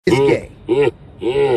Is gay.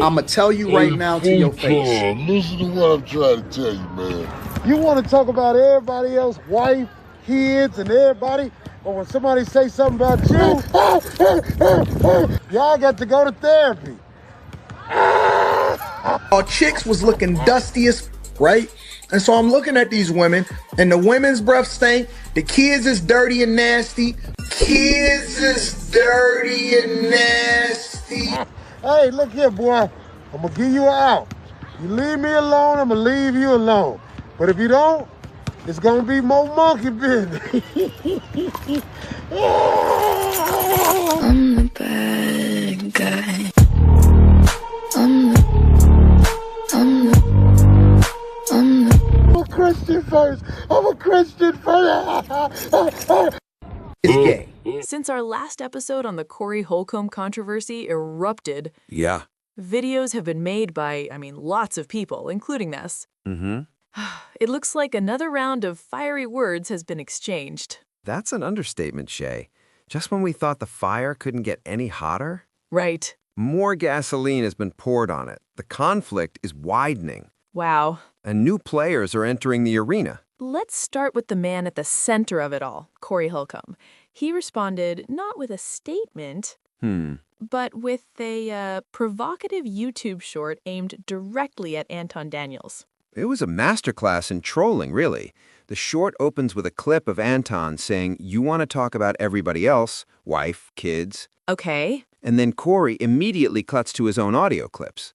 I'ma tell you right now to your face. Listen to what I'm trying to tell you, man. You want to talk about everybody else, wife, kids, and everybody, but when somebody say something about you, y'all got to go to therapy. Our chicks was looking dusty as right? And so I'm looking at these women, and the women's breath stink. The kids is dirty and nasty. Kids is dirty and nasty. Hey, look here, boy. I'm going to give you an out. You leave me alone, I'm going to leave you alone. But if you don't, it's going to be more monkey business. I'm the bad guy. I'm a Christian first. I'm a Christian first. It's gay. Since our last episode on the Corey Holcomb controversy erupted, yeah, videos have been made by, lots of people, including this. Mm-hmm. It looks like another round of fiery words has been exchanged. That's an understatement, Shay. Just when we thought the fire couldn't get any hotter? Right. More gasoline has been poured on it. The conflict is widening. Wow. And new players are entering the arena. Let's start with the man at the center of it all, Corey Holcomb. He responded not with a statement, but with a provocative YouTube short aimed directly at Anton Daniels. It was a masterclass in trolling, really. The short opens with a clip of Anton saying, "You want to talk about everybody else, wife, kids." Okay. And then Corey immediately cuts to his own audio clips.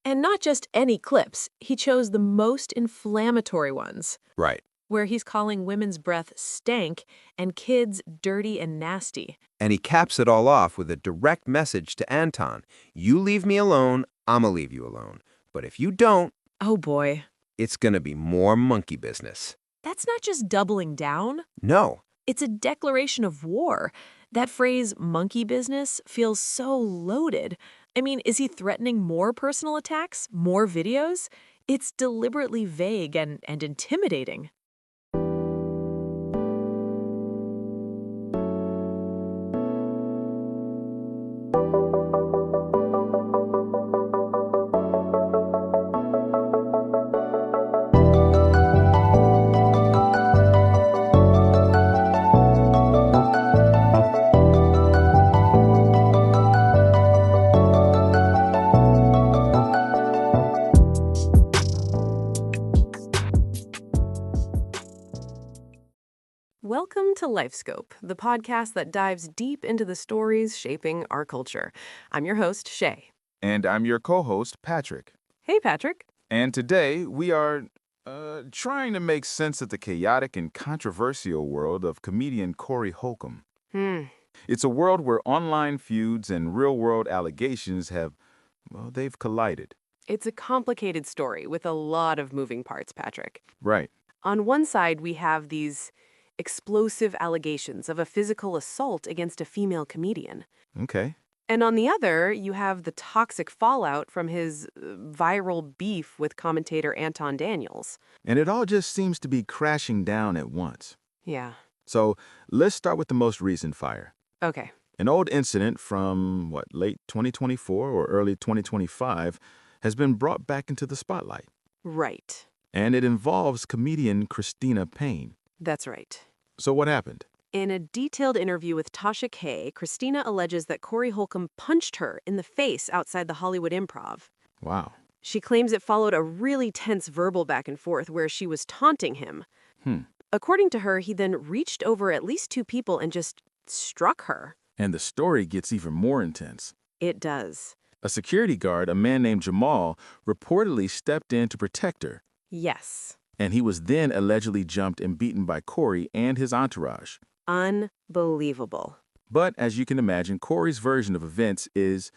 And not just any clips. He chose the most inflammatory ones. Right. Where he's calling women's breath stank and kids dirty and nasty. And he caps it all off with a direct message to Anton. You leave me alone, I'ma leave you alone. But if you don't, oh boy, it's gonna be more monkey business. That's not just doubling down. No. It's a declaration of war. That phrase, monkey business, feels so loaded. Is he threatening more personal attacks, more videos? It's deliberately vague and intimidating. Welcome to LifeScope, the podcast that dives deep into the stories shaping our culture. I'm your host, Shay. And I'm your co-host, Patrick. Hey, Patrick. And today we are trying to make sense of the chaotic and controversial world of comedian Corey Holcomb. It's a world where online feuds and real-world allegations they've collided. It's a complicated story with a lot of moving parts, Patrick. Right. On one side, we have these explosive allegations of a physical assault against a female comedian. Okay. And on the other, you have the toxic fallout from his viral beef with commentator Anton Daniels. And it all just seems to be crashing down at once. Yeah. So let's start with the most recent fire. Okay. An old incident from, late 2024 or early 2025 has been brought back into the spotlight. Right. And it involves comedian Christina Payne. That's right. So what happened? In a detailed interview with Tasha K., Christina alleges that Corey Holcomb punched her in the face outside the Hollywood Improv. Wow. She claims it followed a really tense verbal back and forth where she was taunting him. According to her, he then reached over at least two people and just struck her. And the story gets even more intense. It does. A security guard, a man named Jamal, reportedly stepped in to protect her. Yes. And he was then allegedly jumped and beaten by Corey and his entourage. Unbelievable. But as you can imagine, Corey's version of events is,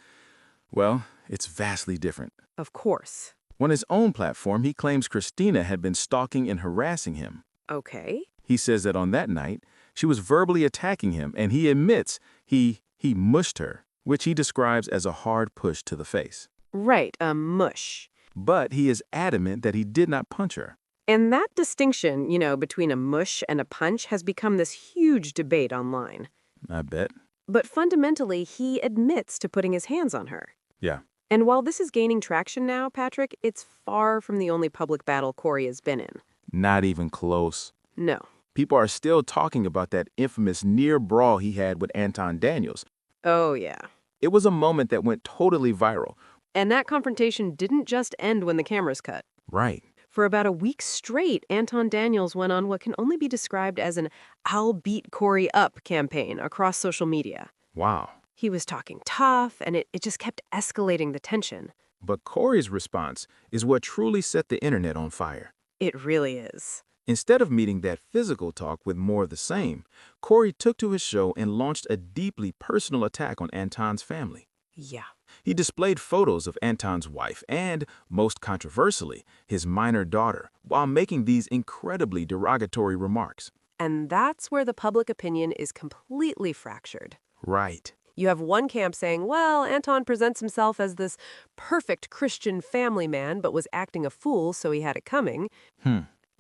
it's vastly different. Of course. On his own platform, he claims Christina had been stalking and harassing him. Okay. He says that on that night, she was verbally attacking him, and he admits he mushed her, which he describes as a hard push to the face. Right, a mush. But he is adamant that he did not punch her. And that distinction, between a mush and a punch has become this huge debate online. I bet. But fundamentally, he admits to putting his hands on her. Yeah. And while this is gaining traction now, Patrick, it's far from the only public battle Corey has been in. Not even close. No. People are still talking about that infamous near brawl he had with Anton Daniels. Oh, yeah. It was a moment that went totally viral. And that confrontation didn't just end when the cameras cut. Right. For about a week straight, Anton Daniels went on what can only be described as an "I'll beat Corey up" campaign across social media. Wow. He was talking tough, and it just kept escalating the tension. But Corey's response is what truly set the internet on fire. It really is. Instead of meeting that physical talk with more of the same, Corey took to his show and launched a deeply personal attack on Anton's family. Yeah. He displayed photos of Anton's wife and, most controversially, his minor daughter, while making these incredibly derogatory remarks. And that's where the public opinion is completely fractured. Right. You have one camp saying, well, Anton presents himself as this perfect Christian family man, but was acting a fool, so he had it coming.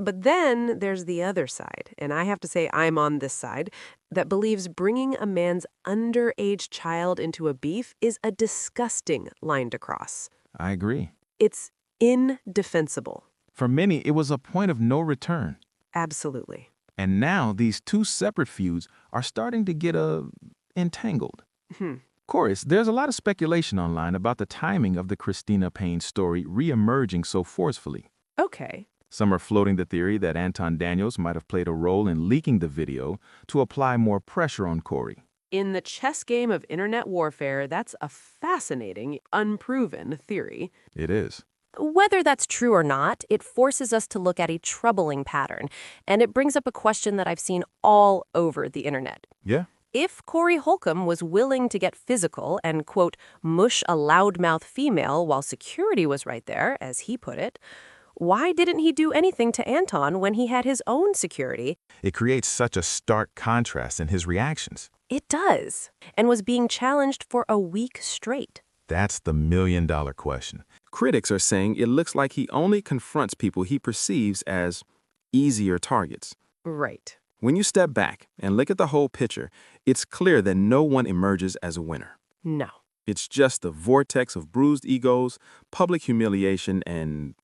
But then there's the other side, and I have to say I'm on this side, that believes bringing a man's underage child into a beef is a disgusting line to cross. I agree. It's indefensible. For many, it was a point of no return. Absolutely. And now these two separate feuds are starting to get entangled. Chorus, there's a lot of speculation online about the timing of the Christina Payne story re-emerging so forcefully. Okay. Some are floating the theory that Anton Daniels might have played a role in leaking the video to apply more pressure on Corey. In the chess game of internet warfare, that's a fascinating, unproven theory. It is. Whether that's true or not, it forces us to look at a troubling pattern, and it brings up a question that I've seen all over the internet. Yeah? If Corey Holcomb was willing to get physical and, quote, mush a loudmouth female while security was right there, as he put it, why didn't he do anything to Anton when he had his own security? It creates such a stark contrast in his reactions. It does, and was being challenged for a week straight. That's the million-dollar question. Critics are saying it looks like he only confronts people he perceives as easier targets. Right. When you step back and look at the whole picture, it's clear that no one emerges as a winner. No. It's just a vortex of bruised egos, public humiliation, and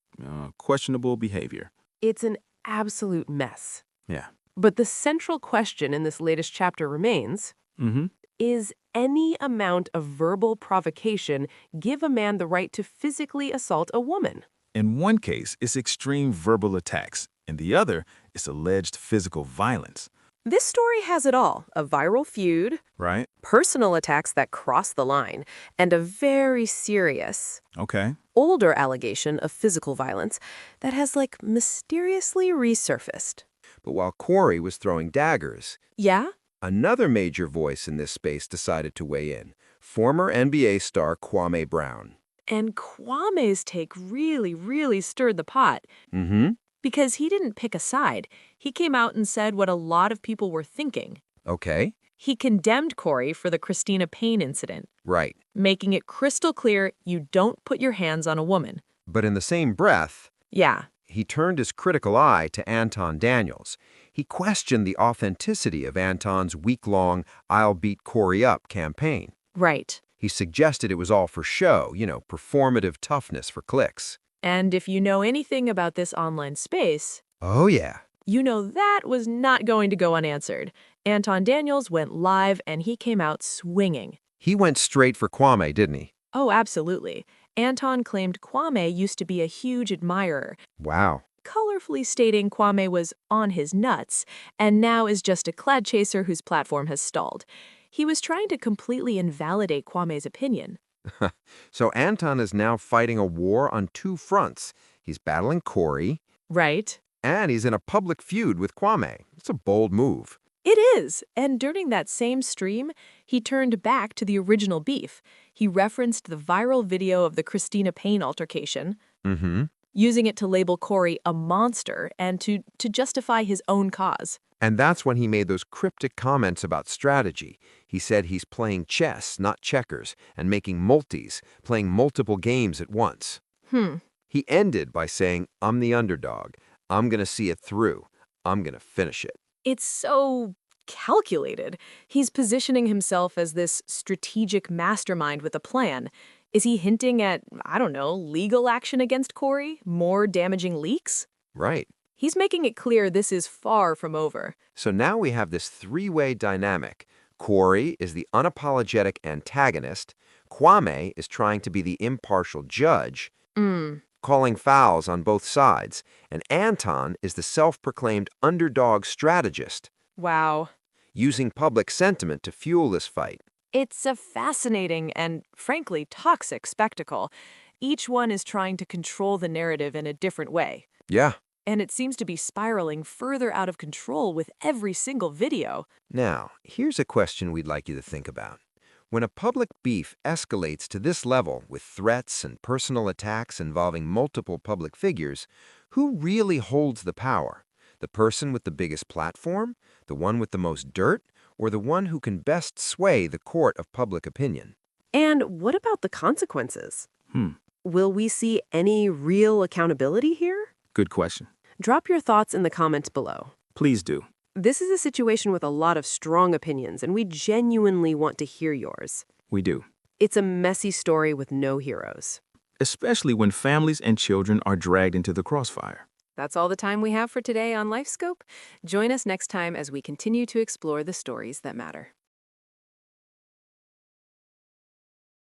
questionable behavior. It's an absolute mess. Yeah. But the central question in this latest chapter remains, is any amount of verbal provocation give a man the right to physically assault a woman? In one case, it's extreme verbal attacks. In the other, it's alleged physical violence. This story has it all. A viral feud, Right? personal attacks that cross the line, and a very serious, Okay. older allegation of physical violence that has, mysteriously resurfaced. But while Corey was throwing daggers, Yeah? another major voice in this space decided to weigh in. Former NBA star Kwame Brown. And Kwame's take really stirred the pot. Because he didn't pick a side. He came out and said what a lot of people were thinking. Okay. He condemned Corey for the Christina Payne incident, Right. making it crystal clear you don't put your hands on a woman. But in the same breath, Yeah. he turned his critical eye to Anton Daniels. He questioned the authenticity of Anton's week-long "I'll beat Corey up" campaign. Right. He suggested it was all for show, performative toughness for clicks. And if you know anything about this online space, Oh, yeah. you know that was not going to go unanswered. Anton Daniels went live and he came out swinging. He went straight for Kwame, didn't he? Oh, absolutely. Anton claimed Kwame used to be a huge admirer, Wow. colorfully stating Kwame was on his nuts and now is just a cloud chaser whose platform has stalled. He was trying to completely invalidate Kwame's opinion. So Anton is now fighting a war on two fronts. He's battling Corey, Right? and he's in a public feud with Kwame. It's a bold move. It is. And during that same stream, he turned back to the original beef. He referenced the viral video of the Christina Payne altercation, using it to label Corey a monster and to justify his own cause. And that's when he made those cryptic comments about strategy. He said he's playing chess, not checkers, and making multis, playing multiple games at once. He ended by saying, "I'm the underdog. I'm going to see it through. I'm going to finish it." It's so calculated. He's positioning himself as this strategic mastermind with a plan. Is he hinting at, I don't know, legal action against Corey? More damaging leaks? Right. He's making it clear this is far from over. So now we have this three-way dynamic. Corey is the unapologetic antagonist. Kwame is trying to be the impartial judge, calling fouls on both sides. And Anton is the self-proclaimed underdog strategist, Wow. using public sentiment to fuel this fight. It's a fascinating and, frankly, toxic spectacle. Each one is trying to control the narrative in a different way. Yeah. And it seems to be spiraling further out of control with every single video. Now, here's a question we'd like you to think about. When a public beef escalates to this level with threats and personal attacks involving multiple public figures, who really holds the power? The person with the biggest platform? The one with the most dirt? Or the one who can best sway the court of public opinion? And what about the consequences? Will we see any real accountability here? Good question. Drop your thoughts in the comments below. Please do. This is a situation with a lot of strong opinions, and we genuinely want to hear yours. We do. It's a messy story with no heroes. Especially when families and children are dragged into the crossfire. That's all the time we have for today on LifeScope. Join us next time as we continue to explore the stories that matter.